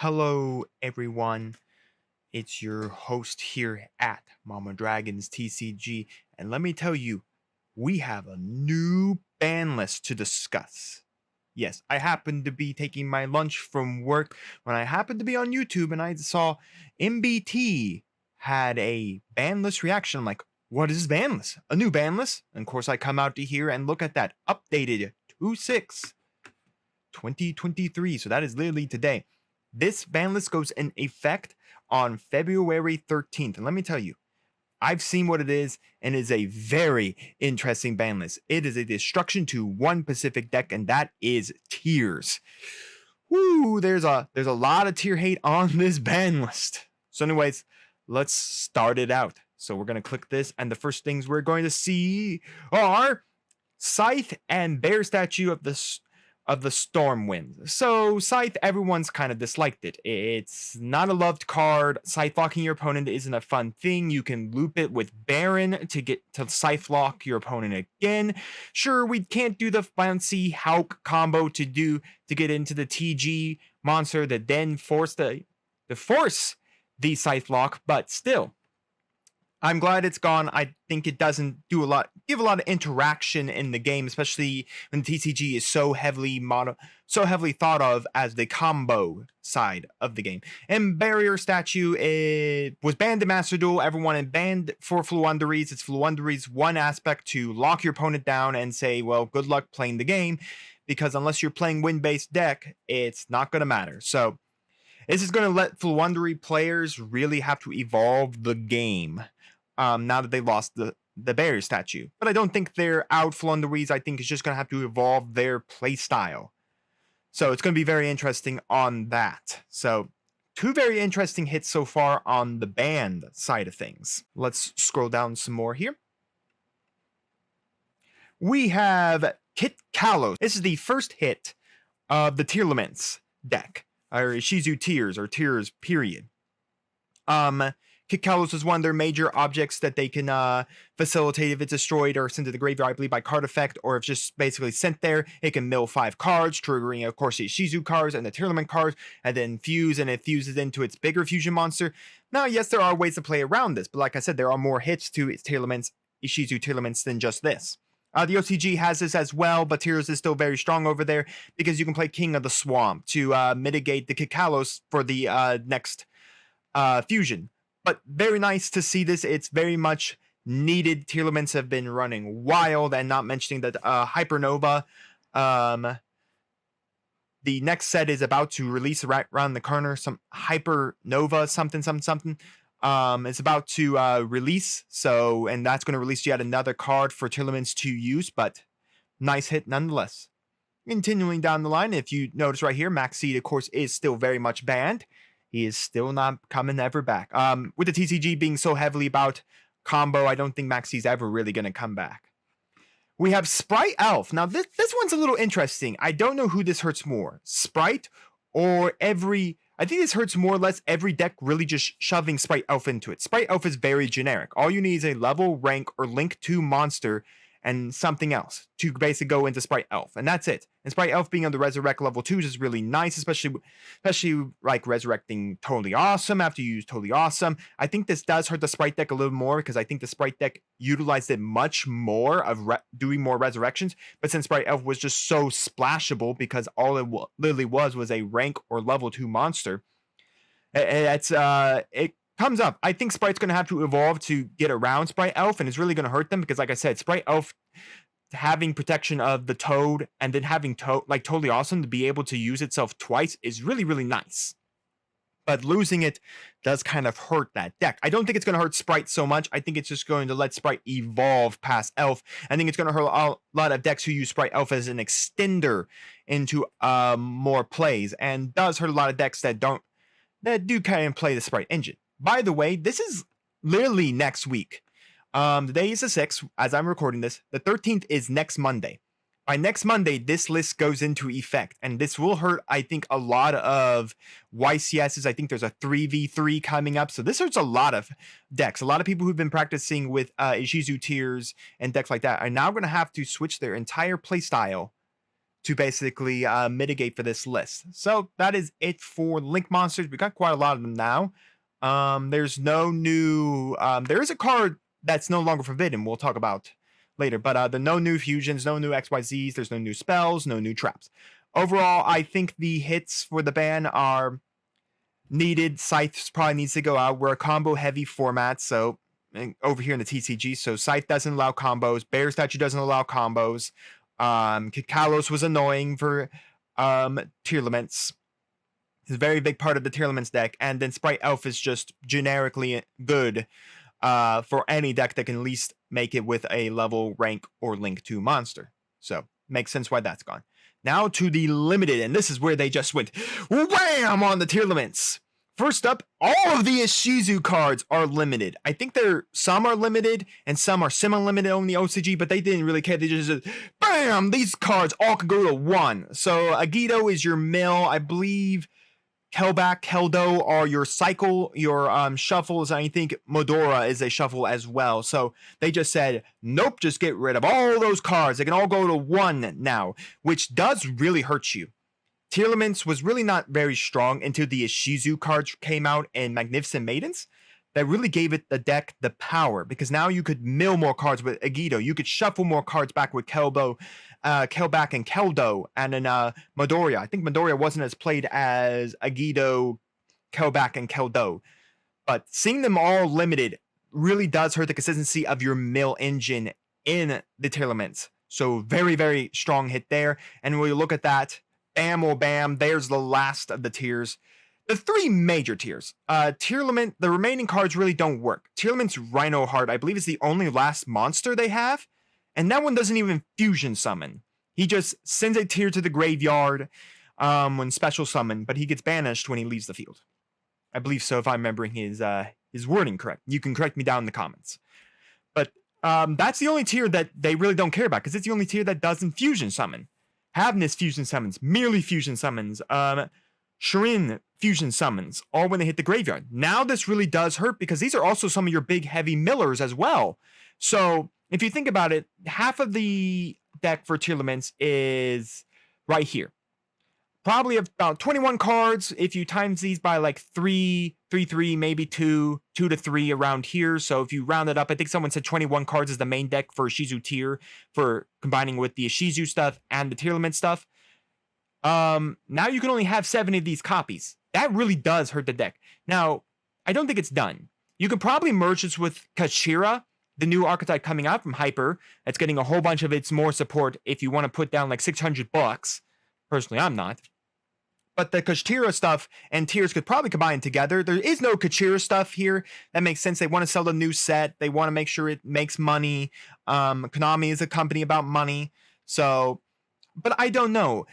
Hello, everyone. It's your host here at Mama Dragon's TCG, and let me tell you, we have a new ban list to discuss. Yes, I happened to be taking my lunch from work when I happened to be on YouTube and I saw MBT had a ban list reaction. I'm like, what is this ban list? A new ban list? And of course, I come out to here and look at that updated 2/6/2023. So that is literally today. This ban list goes in effect on February 13th. And let me tell you, I've seen what it is, and it is a very interesting ban list. It is a destruction to one Pacific deck, and that is Tears. Woo, there's a lot of tier hate on this ban list. So anyways, let's start it out. So we're going to click this, and the first things we're going to see are Scythe and Bear Statue of the Storm Winds. So Scythe, everyone's kind of disliked it. It's not a loved card. Scythe locking your opponent isn't a fun thing. You can loop it with Baron to get to Scythe lock your opponent again. Sure, we can't do the fancy 𝐿𝐷 combo to get into the TG monster that then force the Scythe lock, but still, I'm glad it's gone. I think it doesn't give a lot of interaction in the game, especially when the TCG is so heavily thought of as the combo side of the game. And Barrier Statue, it was banned in Master Duel. Everyone in banned for Floowandereeze. It's Floowandereeze's one aspect to lock your opponent down and say, well, good luck playing the game, because unless you're playing win-based deck, it's not going to matter. So this is going to let Floowandereeze players really have to evolve the game. Now that they lost the Barrier Statue. But I don't think they're out Floowandereeze. I think it's just going to have to evolve their play style. So it's going to be very interesting on that. So two very interesting hits so far on the banned side of things. Let's scroll down some more here. We have 𝐂𝐿𝐴. This is the first hit of the Tearlaments deck, or Ishizu Tears, or Tears period. 𝐂𝐿𝐴 is one of their major objects that they can facilitate if it's destroyed or sent to the graveyard, I believe, by card effect, or if just basically sent there. It can mill 5 cards, triggering, of course, the Ishizu cards and the Tearlament cards, and then fuse, and it fuses into its bigger fusion monster. Now, yes, there are ways to play around this, but like I said, there are more hits to its Tearlaments, Ishizu Tearlaments, than just this. The OCG has this as well, but Tears is still very strong over there because you can play King of the Swamp to mitigate the 𝐂𝐿𝐴 for the next fusion. But very nice to see this. It's very much needed. Tearlaments have been running wild, and not mentioning that Hypernova, the next set is about to release right around the corner. Some Hypernova something. It's about to release. So, and that's going to release yet another card for Tearlaments to use, but nice hit nonetheless. Continuing down the line, if you notice right here, Maxseed, of course, is still very much banned. He is still not coming ever back. With the TCG being so heavily about combo, I don't think Maxie's ever really going to come back. We have Sprite Elf. Now, this one's a little interesting. I don't know who this hurts more. Sprite or every... I think this hurts more or less every deck really just shoving Sprite Elf into it. Sprite Elf is very generic. All you need is a level, rank, or link 2 monster and something else to basically go into Sprite Elf, and that's it. And Sprite Elf being on the Resurrect level 2s is really nice, especially like resurrecting Totally Awesome after you use Totally Awesome. I think this does hurt the Sprite deck a little more because I think the Sprite deck utilized it much more of doing more resurrections, but since Sprite Elf was just so splashable because all it literally was a rank or level 2 monster, it comes up. I think Sprite's going to have to evolve to get around Sprite Elf, and it's really going to hurt them because, like I said, Sprite Elf having protection of the Toad and then having Totally Awesome to be able to use itself twice is really, really nice. But losing it does kind of hurt that deck. I don't think it's going to hurt Sprite so much. I think it's just going to let Sprite evolve past Elf. I think it's going to hurt a lot of decks who use Sprite Elf as an extender into more plays, and does hurt a lot of decks that do kind of play the Sprite engine. By the way, this is literally next week. The day is the 6th, as I'm recording this. The 13th is next Monday. By next Monday, this list goes into effect, and this will hurt, I think, a lot of YCSs. I think there's a 3v3 coming up, so this hurts a lot of decks. A lot of people who've been practicing with Ishizu Tears and decks like that are now going to have to switch their entire playstyle to basically mitigate for this list. So that is it for Link monsters. We got quite a lot of them now. There's no new, there is a card that's no longer forbidden, we'll talk about later, but the no new fusions, no new XYZs, there's no new spells, no new traps. Overall, I think the hits for the ban are needed. Scythe probably needs to go out. We're a combo heavy format, so over here in the TCG, so Scythe doesn't allow combos, Bear Statue doesn't allow combos. Kalos was annoying for Tearlaments. It's a very big part of the Tearlaments deck, and then Sprite Elf is just generically good for any deck that can at least make it with a level, rank, or link 2 monster. So makes sense why that's gone. Now to the limited, and this is where they just went wham on the Tearlaments. First up, all of the Ishizu cards are limited. I think some are limited and some are semi-limited on the OCG, but they didn't really care. They just said, bam, these cards all can go to 1. So 𝐒𝐍𝐄 is your mill. I believe 𝐿𝐵𝐾𝐿, 𝐿𝐷𝐿 are your cycle, your shuffles. I think Modora is a shuffle as well. So they just said, nope, just get rid of all those cards. They can all go to 1 now, which does really hurt you. Tearlaments was really not very strong until the Ishizu cards came out in Magnificent Maidens. That really gave it the deck the power, because now you could mill more cards with 𝐒𝐍𝐄. You could shuffle more cards back with 𝐿𝐵𝐿 and 𝐿DO, and then Midoriya. I think Midoriya wasn't as played as 𝐒𝐍𝐄, 𝐿𝐵𝐿, and 𝐿DO. But seeing them all limited really does hurt the consistency of your mill engine in the Tearlaments. So very, very strong hit there. And when you look at that, bam or bam, there's the last of the tiers. The 3 major tiers. Tearlament, the remaining cards really don't work. Tearlament's Rhino Heart, I believe, is the only last monster they have. And that one doesn't even fusion summon. He just sends a tier to the graveyard when special summon, but he gets banished when he leaves the field. I believe so, if I'm remembering his wording correct. You can correct me down in the comments. But that's the only tier that they really don't care about, because it's the only tier that doesn't fusion summon. Havness fusion summons, merely fusion summons, Shirin fusion summons, all when they hit the graveyard. Now this really does hurt, because these are also some of your big heavy millers as well. So if you think about it, half of the deck for Tearlaments is right here. Probably about 21 cards. If you times these by like 3, maybe 2 to 3 around here. So if you round it up, I think someone said 21 cards is the main deck for Ishizu Tier, for combining with the Ishizu stuff and the Tearlament stuff. Now you can only have 7 of these copies. That really does hurt the deck. Now, I don't think it's done. You can probably merge this with Kachira, the new archetype coming out from Hyper. That's getting a whole bunch of its more support if you want to put down like $600. Personally, I'm not. But the Kachira stuff and tiers could probably combine together. There is no Kachira stuff here. That makes sense. They want to sell the new set. They want to make sure it makes money. Konami is a company about money. So, but I don't know.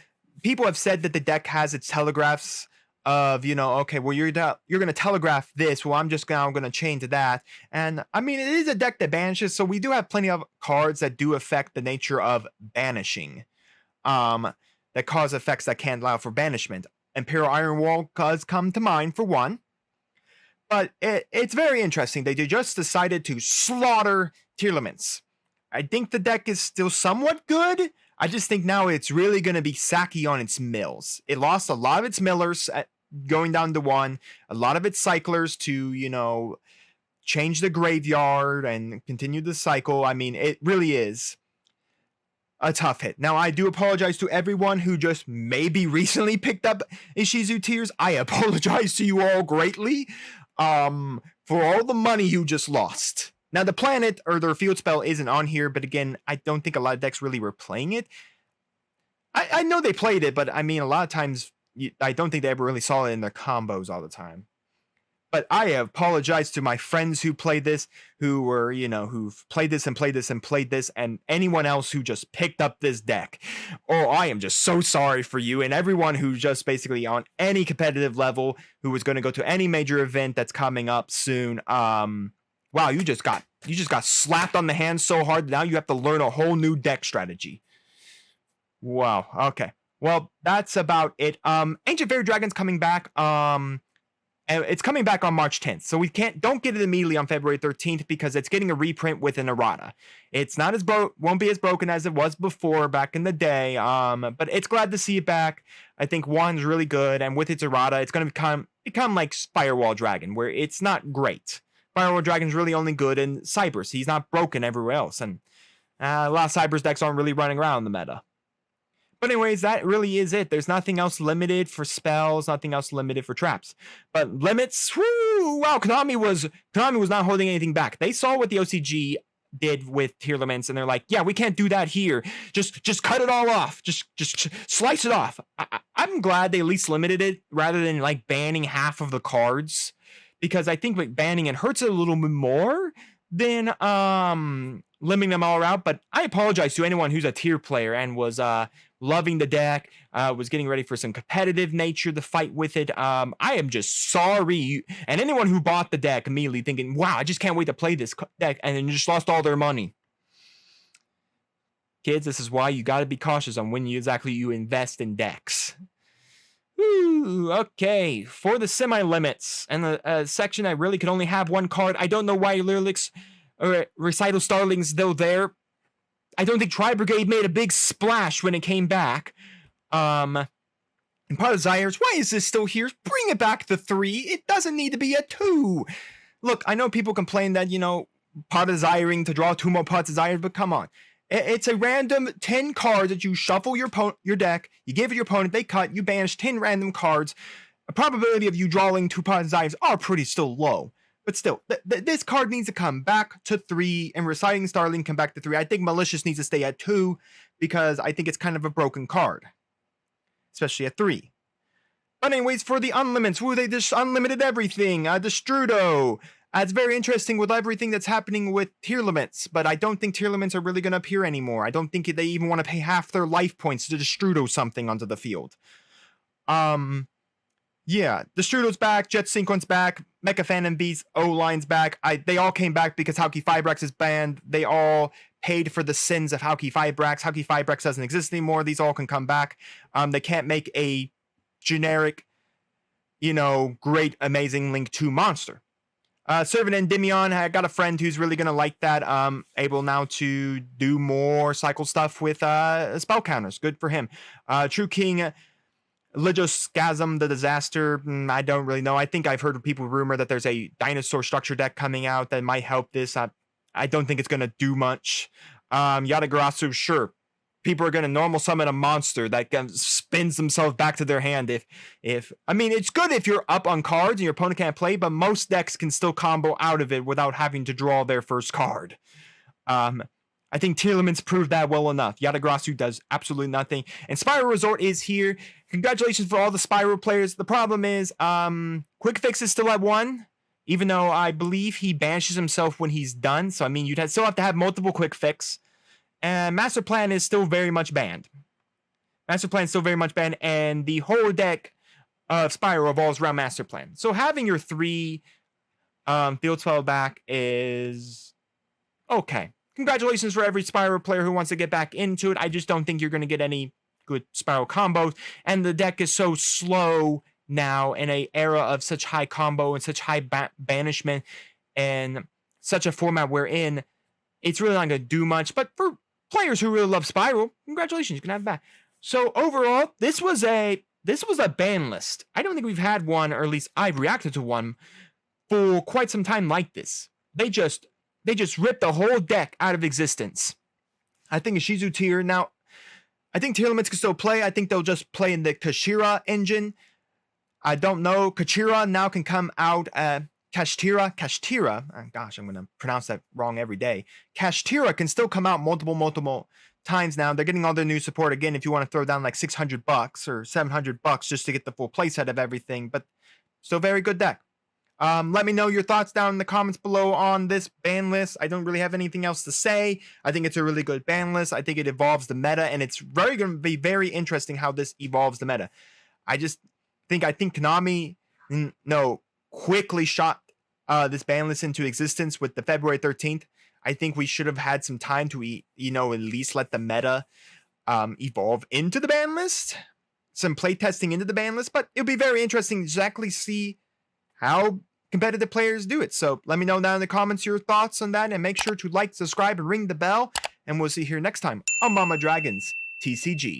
People have said that the deck has its telegraphs of, okay, well, you're going to telegraph this. Well, I'm just now going to chain to that. And I mean, it is a deck that banishes. So we do have plenty of cards that do affect the nature of banishing. That cause effects that can't allow for banishment. Imperial Iron Wall does come to mind for one. But it's very interesting. They just decided to slaughter Tearlaments. I think the deck is still somewhat good. I just think now it's really going to be sacky on its mills. It lost a lot of its millers going down to 1. A lot of its cyclers to, change the graveyard and continue the cycle. I mean, it really is a tough hit. Now, I do apologize to everyone who just maybe recently picked up Ishizu Tears. I apologize to you all greatly for all the money you just lost. Now, the planet or their field spell isn't on here, but again, I don't think a lot of decks really were playing it. I know they played it, but I mean, a lot of times, I don't think they ever really saw it in their combos all the time. But I apologize to my friends who played this, who were, who've played this and played this and played this, and anyone else who just picked up this deck. Oh, I am just so sorry for you, and everyone who just basically on any competitive level, who was going to go to any major event that's coming up soon. Wow, you just got slapped on the hand so hard that now you have to learn a whole new deck strategy. Wow. Okay. Well, that's about it. Ancient Fairy Dragon's coming back. And it's coming back on March 10th. So don't get it immediately on February 13th because it's getting a reprint with an errata. It's not as won't be as broken as it was before back in the day. But it's glad to see it back. I think one's really good, and with its errata, it's going to become like Firewall Dragon, where it's not great. Firewall Dragon's really only good in Cybers. He's not broken everywhere else, and a lot of Cybers decks aren't really running around the meta. But anyways, that really is it. There's nothing else limited for spells, nothing else limited for traps. But limits, whoo, wow, Konami was not holding anything back. They saw what the OCG did with Tearlaments, and they're like, yeah, we can't do that here. Just cut it all off. Just slice it off. I'm glad they at least limited it rather than like banning half of the cards, because I think like banning it hurts it a little bit more than limiting them all out. But I apologize to anyone who's a tier player and was loving the deck, was getting ready for some competitive nature to fight with it. I am just sorry. And anyone who bought the deck immediately thinking, wow, I just can't wait to play this deck, and then just lost all their money. Kids, this is why you got to be cautious on when you invest in decks. Ooh, okay, for the semi-limits and the section I really could only have one card. I don't know why Lyrics or Recital Starling's though there. I don't think Tri Brigade made a big splash when it came back. And part of Zyres, why is this still here? Bring it back to 3. It doesn't need to be a 2. Look, I know people complain that, part of Zyring to draw 2 more parts of Zyres, but come on. It's a random 10 cards that you shuffle your deck, you give it your opponent, they cut, you banish 10 random cards. The probability of you drawing 2 parts of Zyres are pretty still low. But still, this card needs to come back to 3, and Reciting Starling come back to 3. I think Malicious needs to stay at 2, because I think it's kind of a broken card, especially at 3. But anyways, for the unlimits, they just unlimited everything. Destrudo. It's very interesting with everything that's happening with Tearlaments, but I don't think Tearlaments are really going to appear anymore. I don't think they even want to pay half their life points to Destrudo something onto the field. Yeah, Destrudo's back, Jet Sequence back, Mecha Phantom Beast, O-Line's back. They all came back because 𝐒𝐓𝐈𝐒 is banned. They all paid for the sins of 𝐒𝐓𝐈𝐒. 𝐒𝐓𝐈𝐒 doesn't exist anymore. These all can come back. They can't make a generic, great, amazing Link 2 monster. Servant Endymion, I got a friend who's really going to like that. Able now to do more cycle stuff with spell counters. Good for him. True King, Ligospasm, the Disaster, I don't really know. I think I've heard people rumor that there's a dinosaur structure deck coming out that might help this. I don't think it's going to do much. Yatagarasu, sure. People are going to normal summon a monster that spins themselves back to their hand. I mean, it's good if you're up on cards and your opponent can't play, but most decks can still combo out of it without having to draw their first card. I think Tearlaments proved that well enough. Yatagarasu does absolutely nothing. And Spiral Resort is here. Congratulations for all the Spiral players. The problem is, Quick Fix is still at 1, even though I believe he banishes himself when he's done. So, I mean, you'd still have to have multiple Quick Fix. And Master Plan is still very much banned. And the whole deck of Spiral revolves around Master Plan. So having your 3 field spell back is okay. Congratulations for every Spiral player who wants to get back into it. I just don't think you're going to get any good Spiral combos. And the deck is so slow now in an era of such high combo and such high banishment and such a format we're in, it's really not going to do much. But for players who really love Spiral, congratulations, you can have it back. So overall, this was a ban list. I don't think we've had one, or at least I've reacted to one, for quite some time like this. They just ripped the whole deck out of existence. I think Ishizu Tear now. I think Tearlaments can still play. I think they'll just play in the Kashira engine. I don't know. Kachira now can come out. Kashtira. Gosh, I'm going to pronounce that wrong every day. Kashtira can still come out multiple times now. They're getting all their new support again. If you want to throw down like $600 or $700 just to get the full playset of everything, but still very good deck. Let me know your thoughts down in the comments below on this ban list. I don't really have anything else to say. I think it's a really good ban list. I think it evolves the meta, and it's going to be very interesting how this evolves the meta. I think Konami quickly shot this ban list into existence with the February 13th. I think we should have had some time to at least let the meta evolve into the ban list, some play testing into the ban list. But it'll be very interesting to exactly see how competitive players do it. So let me know down in the comments your thoughts on that, and make sure to like, subscribe, and ring the bell. And we'll see you here next time on Mama Dragon's TCG.